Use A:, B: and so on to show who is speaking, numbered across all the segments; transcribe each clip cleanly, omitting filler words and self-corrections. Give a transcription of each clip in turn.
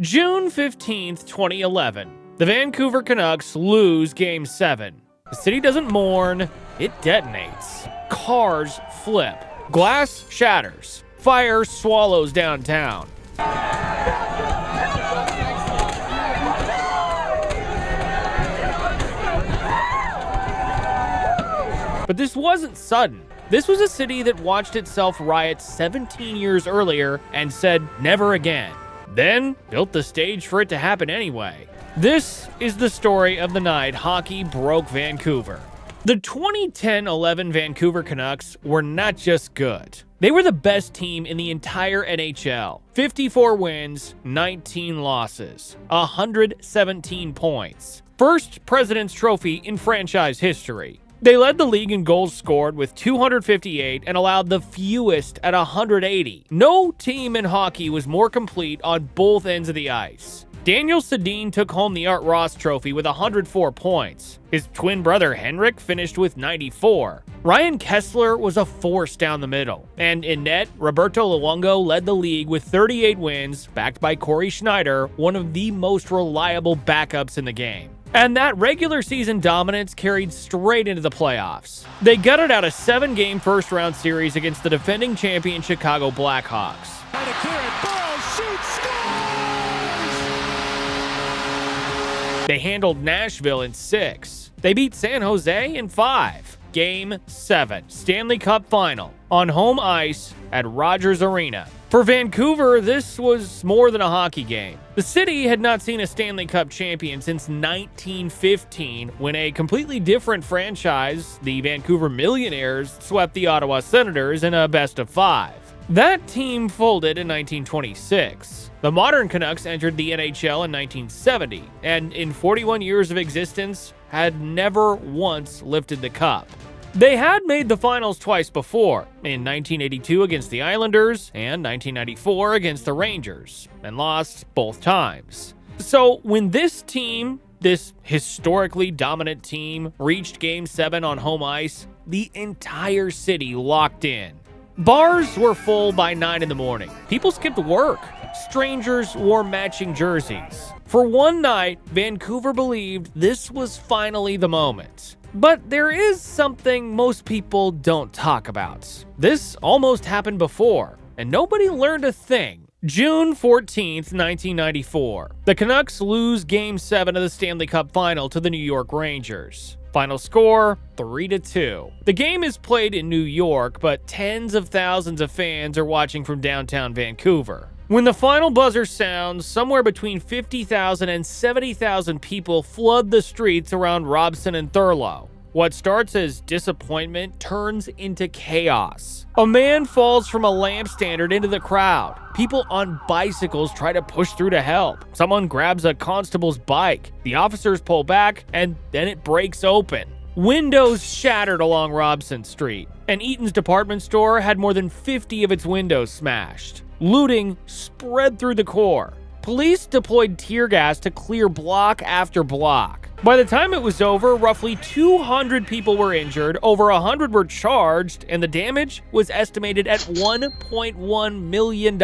A: June 15th, 2011. The Vancouver Canucks lose Game 7. The city doesn't mourn, it detonates. Cars flip. Glass shatters. Fire swallows downtown. But this wasn't sudden. This was a city that watched itself riot 17 years earlier and said never again. Then built the stage for it to happen anyway. This is the story of the night hockey broke Vancouver. The 2010-11 Vancouver Canucks were not just good. They were the best team in the entire NHL. 54 wins, 19 losses, 117 points. First President's Trophy in franchise history. They led the league in goals scored with 258 and allowed the fewest at 180. No team in hockey was more complete on both ends of the ice. Daniel Sedin took home the Art Ross Trophy with 104 points. His twin brother Henrik finished with 94. Ryan Kesler was a force down the middle. And in net, Roberto Luongo led the league with 38 wins, backed by Corey Schneider, one of the most reliable backups in the game. And that regular season dominance carried straight into the playoffs. They gutted out a 7-game first-round series against the defending champion Chicago Blackhawks.
B: Trying to clear it. Burrow shoots, scores!
A: They handled Nashville in 6. They beat San Jose in 5. Game 7, Stanley Cup Final, on home ice at Rogers Arena. For Vancouver, this was more than a hockey game. The city had not seen a Stanley Cup champion since 1915, when a completely different franchise, the Vancouver Millionaires, swept the Ottawa Senators in a best-of-5. That team folded in 1926. The modern Canucks entered the NHL in 1970, and in 41 years of existence, had never once lifted the cup. They had made the finals twice before, in 1982 against the Islanders and 1994 against the Rangers, and lost both times. So when this team, this historically dominant team, reached Game 7 on home ice, the entire city locked in. Bars were full by 9 in the morning. People skipped work. Strangers wore matching jerseys. For one night, Vancouver believed this was finally the moment. But there is something most people don't talk about. This almost happened before, and nobody learned a thing. June 14th, 1994. The Canucks lose Game 7 of the Stanley Cup Final to the New York Rangers. Final score, 3-2. The game is played in New York, but tens of thousands of fans are watching from downtown Vancouver. When the final buzzer sounds, somewhere between 50,000 and 70,000 people flood the streets around Robson and Thurlow. What starts as disappointment turns into chaos. A man falls from a lampstand into the crowd. People on bicycles try to push through to help. Someone grabs a constable's bike. The officers pull back, and then it breaks open. Windows shattered along Robson Street. An Eaton's department store had more than 50 of its windows smashed. Looting spread through the core. Police deployed tear gas to clear block after block. By the time it was over, roughly 200 people were injured, over 100 were charged, and the damage was estimated at $1.1 million.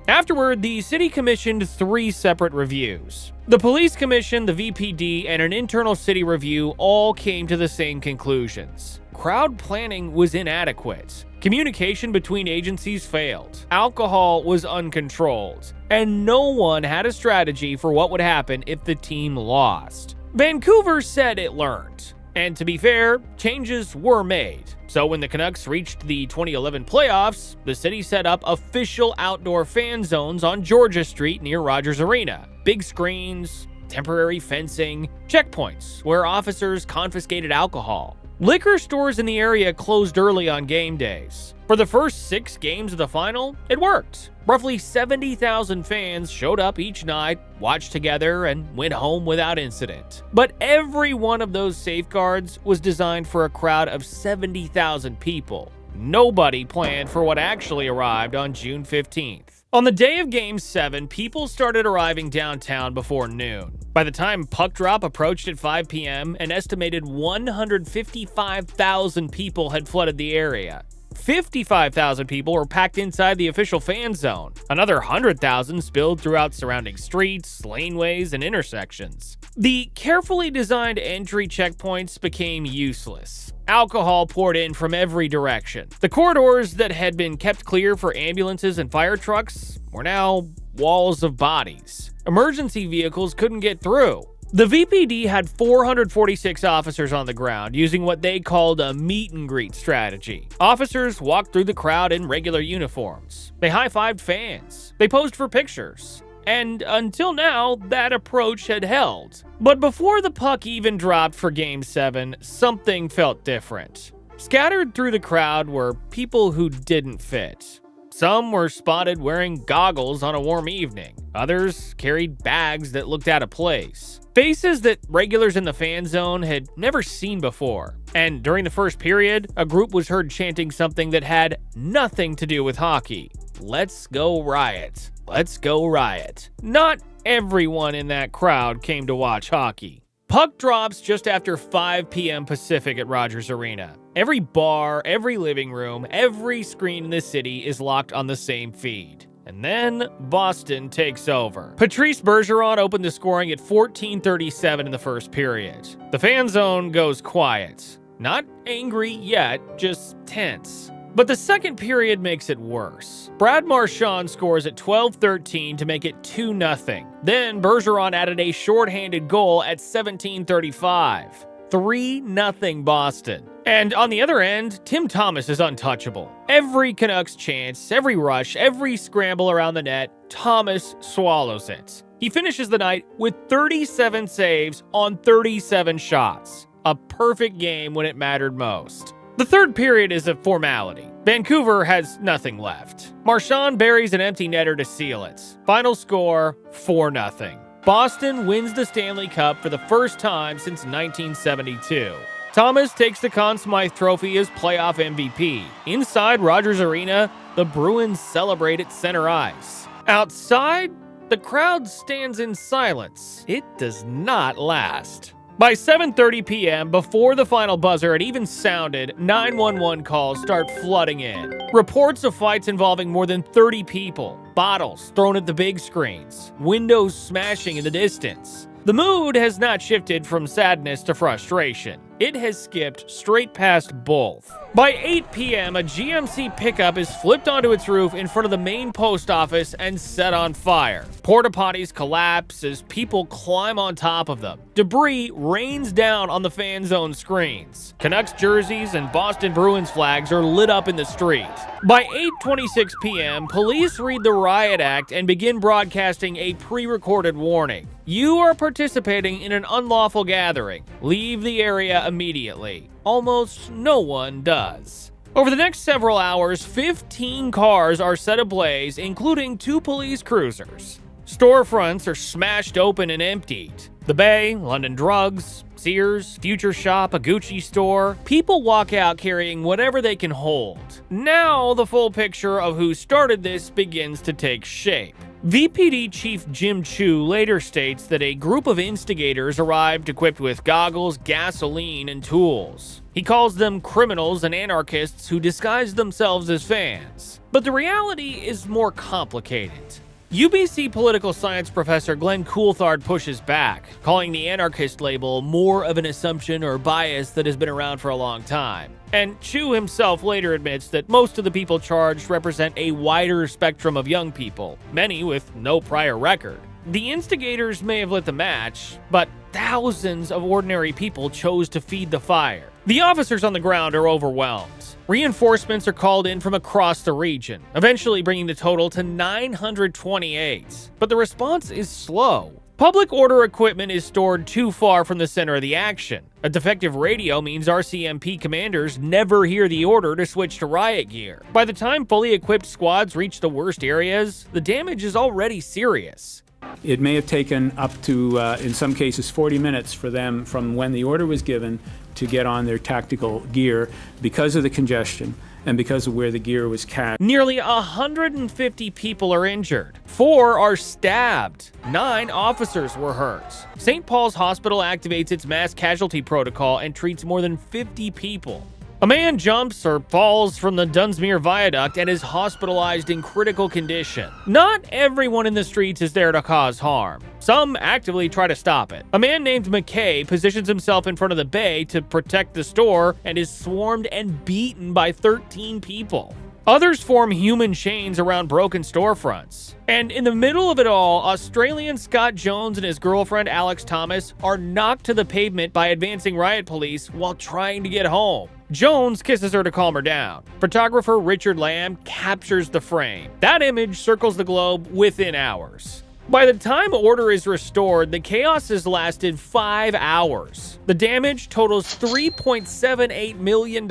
A: Afterward, the city commissioned 3 separate reviews. The police commission, the VPD, and an internal city review all came to the same conclusions. Crowd planning was inadequate. Communication between agencies failed. Alcohol was uncontrolled. And no one had a strategy for what would happen if the team lost. Vancouver said it learned. And to be fair, changes were made. So when the Canucks reached the 2011 playoffs, the city set up official outdoor fan zones on Georgia Street near Rogers Arena. Big screens, temporary fencing, checkpoints where officers confiscated alcohol. Liquor stores in the area closed early on game days. For the first 6 games of the final, it worked. Roughly 70,000 fans showed up each night, watched together, and went home without incident. But every one of those safeguards was designed for a crowd of 70,000 people. Nobody planned for what actually arrived on June 15th. On the day of Game 7, people started arriving downtown before noon. By the time puck drop approached at 5 p.m., an estimated 155,000 people had flooded the area. 55,000 people were packed inside the official fan zone. Another 100,000 spilled throughout surrounding streets, laneways, and intersections. The carefully designed entry checkpoints became useless. Alcohol poured in from every direction. The corridors that had been kept clear for ambulances and fire trucks were now walls of bodies. Emergency vehicles couldn't get through. The VPD had 446 officers on the ground using what they called a meet and greet strategy. Officers walked through the crowd in regular uniforms. They high-fived fans. They posed for pictures. And until now, that approach had held. But before the puck even dropped for Game 7, something felt different. Scattered through the crowd were people who didn't fit. Some were spotted wearing goggles on a warm evening. Others carried bags that looked out of place. Faces that regulars in the fan zone had never seen before. And during the first period, a group was heard chanting something that had nothing to do with hockey. "Let's go Riot. Let's go Riot." Not everyone in that crowd came to watch hockey. Puck drops just after 5 p.m. Pacific at Rogers Arena. Every bar, every living room, every screen in the city is locked on the same feed. And then Boston takes over. Patrice Bergeron opened the scoring at 14:37 in the first period. The fan zone goes quiet. Not angry yet, just tense. But the second period makes it worse. Brad Marchand scores at 12:13 to make it 2-0. Then Bergeron added a shorthanded goal at 17:35. 3-0 Boston. And on the other end, Tim Thomas is untouchable. Every Canucks chance, every rush, every scramble around the net, Thomas swallows it. He finishes the night with 37 saves on 37 shots. A perfect game when it mattered most. The third period is a formality. Vancouver has nothing left. Marchand buries an empty netter to seal it. Final score, 4-0. Boston wins the Stanley Cup for the first time since 1972. Thomas takes the Conn Smythe Trophy as playoff MVP. Inside Rogers Arena, the Bruins celebrate at center ice. Outside, the crowd stands in silence. It does not last. By 7:30 p.m., before the final buzzer had even sounded, 911 calls start flooding in. Reports of fights involving more than 30 people, bottles thrown at the big screens, windows smashing in the distance. The mood has not shifted from sadness to frustration. It has skipped straight past both. By 8 p.m., a GMC pickup is flipped onto its roof in front of the main post office and set on fire. Porta potties collapse as people climb on top of them. Debris rains down on the fan zone screens. Canucks jerseys and Boston Bruins flags are lit up in the street. By 8:26 p.m., police read the riot act and begin broadcasting a pre-recorded warning. You are participating in an unlawful gathering. Leave the area immediately. Almost no one does. Over the next several hours, 15 cars are set ablaze, including 2 police cruisers. Storefronts are smashed open and emptied. The Bay, London Drugs, Sears, Future Shop, a Gucci store. People walk out carrying whatever they can hold. Now the full picture of who started this begins to take shape. VPD Chief Jim Chu later states that a group of instigators arrived equipped with goggles, gasoline, and tools. He calls them criminals and anarchists who disguise themselves as fans. But the reality is more complicated. UBC political science professor Glenn Coulthard pushes back, calling the anarchist label more of an assumption or bias that has been around for a long time. And Chu himself later admits that most of the people charged represent a wider spectrum of young people, many with no prior record. The instigators may have lit the match, but thousands of ordinary people chose to feed the fire. The officers on the ground are overwhelmed. Reinforcements are called in from across the region, eventually bringing the total to 928. But the response is slow. Public order equipment is stored too far from the center of the action. A defective radio means RCMP commanders never hear the order to switch to riot gear. By the time fully equipped squads reach the worst areas, the damage is already serious.
C: It may have taken up to, in some cases, 40 minutes for them from when the order was given to get on their tactical gear because of the congestion and because of where the gear was cached.
A: Nearly 150 people are injured. 4 are stabbed. 9 officers were hurt. St. Paul's Hospital activates its mass casualty protocol and treats more than 50 people. A man jumps or falls from the Dunsmuir Viaduct and is hospitalized in critical condition. Not everyone in the streets is there to cause harm. Some actively try to stop it. A man named McKay positions himself in front of the bay to protect the store and is swarmed and beaten by 13 people. Others form human chains around broken storefronts. And in the middle of it all, Australian Scott Jones and his girlfriend Alex Thomas are knocked to the pavement by advancing riot police while trying to get home. Jones kisses her to calm her down. Photographer Richard Lamb captures the frame. That image circles the globe within hours. By the time order is restored, the chaos has lasted 5 hours. The damage totals $3.78 million.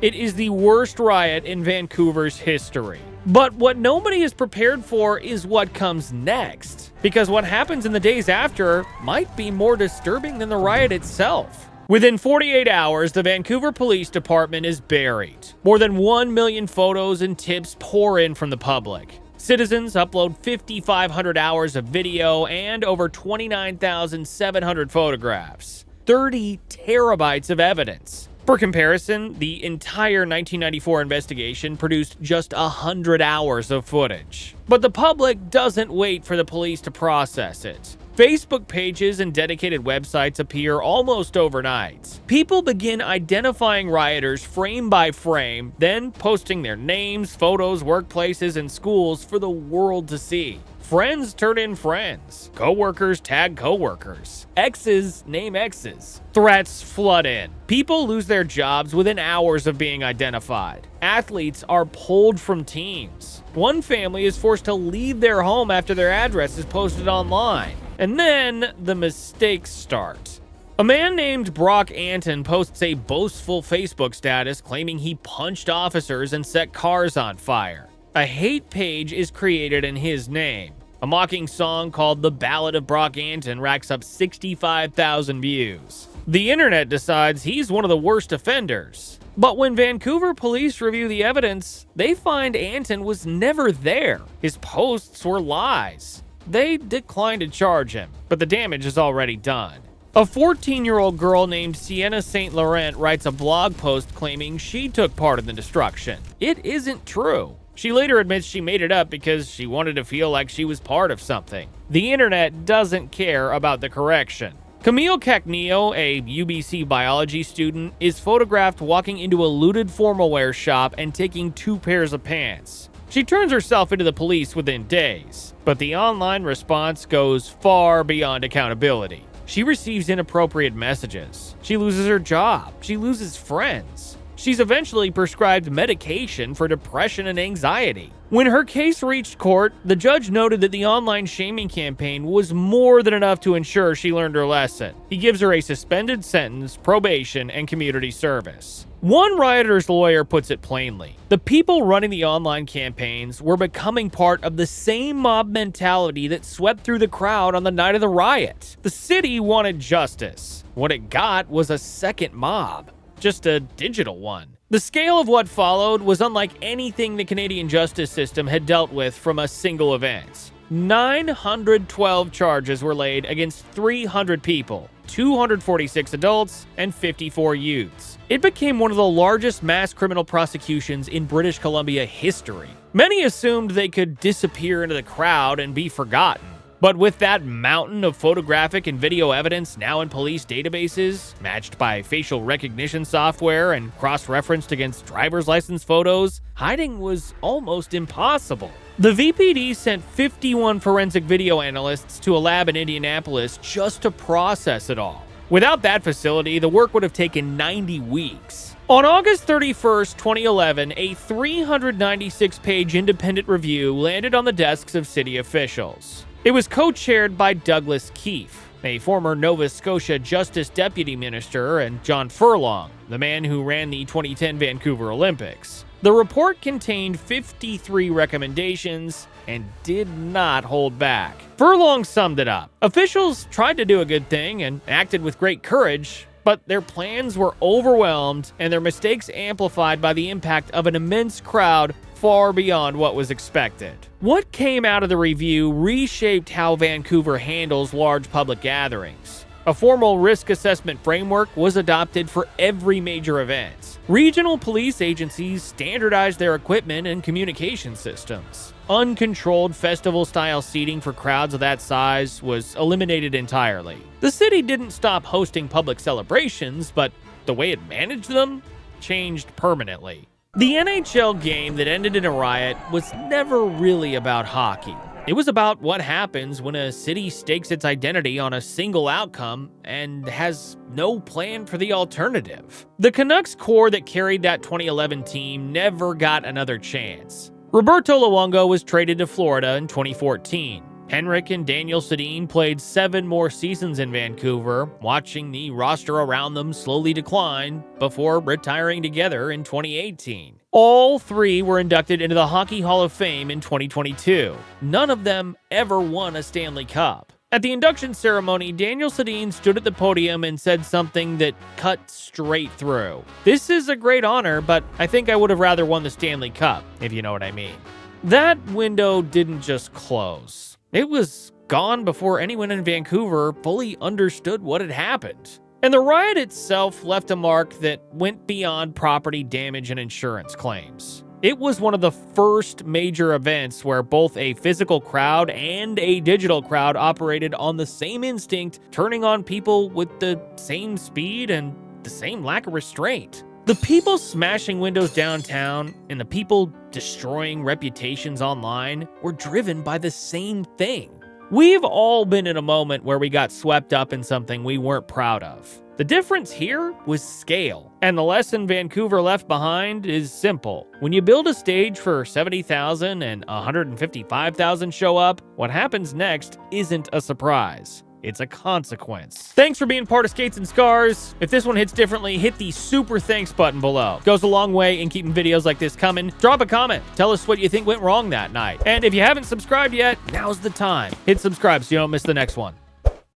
A: It is the worst riot in Vancouver's history. But what nobody is prepared for is what comes next, because what happens in the days after might be more disturbing than the riot itself. Within 48 hours, the Vancouver Police Department is buried. More than 1 million photos and tips pour in from the public. Citizens upload 5,500 hours of video and over 29,700 photographs. 30 terabytes of evidence. For comparison, the entire 1994 investigation produced just 100 hours of footage. But the public doesn't wait for the police to process it. Facebook pages and dedicated websites appear almost overnight. People begin identifying rioters frame by frame, then posting their names, photos, workplaces, and schools for the world to see. Friends turn in friends. Coworkers tag coworkers. Exes name exes. Threats flood in. People lose their jobs within hours of being identified. Athletes are pulled from teams. One family is forced to leave their home after their address is posted online. And then the mistakes start. A man named Brock Anton posts a boastful Facebook status claiming he punched officers and set cars on fire. A hate page is created in his name. A mocking song called The Ballad of Brock Anton racks up 65,000 views. The internet decides he's one of the worst offenders. But when Vancouver police review the evidence, they find Anton was never there. His posts were lies. They decline to charge him, but the damage is already done. A 14-year-old girl named Sienna St. Laurent writes a blog post claiming she took part in the destruction. It isn't true. She later admits she made it up because she wanted to feel like she was part of something. The internet doesn't care about the correction. Camille Cacneo, a UBC biology student, is photographed walking into a looted formal wear shop and taking 2 pairs of pants. She turns herself into the police within days, but the online response goes far beyond accountability. She receives inappropriate messages. She loses her job. She loses friends. She's eventually prescribed medication for depression and anxiety. When her case reached court, the judge noted that the online shaming campaign was more than enough to ensure she learned her lesson. He gives her a suspended sentence, probation, and community service. One rioter's lawyer puts it plainly. The people running the online campaigns were becoming part of the same mob mentality that swept through the crowd on the night of the riot. The city wanted justice. What it got was a second mob, just a digital one. The scale of what followed was unlike anything the Canadian justice system had dealt with from a single event. 912 charges were laid against 300 people, 246 adults, and 54 youths. It became one of the largest mass criminal prosecutions in British Columbia history. Many assumed they could disappear into the crowd and be forgotten. But with that mountain of photographic and video evidence now in police databases, matched by facial recognition software and cross-referenced against driver's license photos, hiding was almost impossible. The VPD sent 51 forensic video analysts to a lab in Indianapolis just to process it all. Without that facility, the work would have taken 90 weeks. On August 31st, 2011, a 396-page independent review landed on the desks of city officials. It was co-chaired by Douglas Keefe, a former Nova Scotia Justice Deputy Minister, and John Furlong, the man who ran the 2010 Vancouver Olympics. The report contained 53 recommendations and did not hold back. Furlong summed it up. Officials tried to do a good thing and acted with great courage, but their plans were overwhelmed and their mistakes amplified by the impact of an immense crowd far beyond what was expected. What came out of the review reshaped how Vancouver handles large public gatherings. A formal risk assessment framework was adopted for every major event. Regional police agencies standardized their equipment and communication systems. Uncontrolled festival-style seating for crowds of that size was eliminated entirely. The city didn't stop hosting public celebrations, but the way it managed them changed permanently. The NHL game that ended in a riot was never really about hockey. It was about what happens when a city stakes its identity on a single outcome and has no plan for the alternative. The Canucks core that carried that 2011 team never got another chance. Roberto Luongo was traded to Florida in 2014. Henrik and Daniel Sedin played 7 more seasons in Vancouver, watching the roster around them slowly decline before retiring together in 2018. All 3 were inducted into the Hockey Hall of Fame in 2022. None of them ever won a Stanley Cup. At the induction ceremony, Daniel Sedin stood at the podium and said something that cut straight through. "This is a great honor, but I think I would have rather won the Stanley Cup, if you know what I mean." That window didn't just close. It was gone before anyone in Vancouver fully understood what had happened. And the riot itself left a mark that went beyond property damage and insurance claims. It was one of the first major events where both a physical crowd and a digital crowd operated on the same instinct, turning on people with the same speed and the same lack of restraint. The people smashing windows downtown and the people destroying reputations online were driven by the same thing. We've all been in a moment where we got swept up in something we weren't proud of. The difference here was scale. And the lesson Vancouver left behind is simple. When you build a stage for 70,000 and 155,000 show up, what happens next isn't a surprise. It's a consequence. Thanks for being part of Skates and Scars. If this one hits differently, hit the super thanks button below. It goes a long way in keeping videos like this coming. Drop a comment. Tell us what you think went wrong that night. And if you haven't subscribed yet, now's the time. Hit subscribe so you don't miss the next one.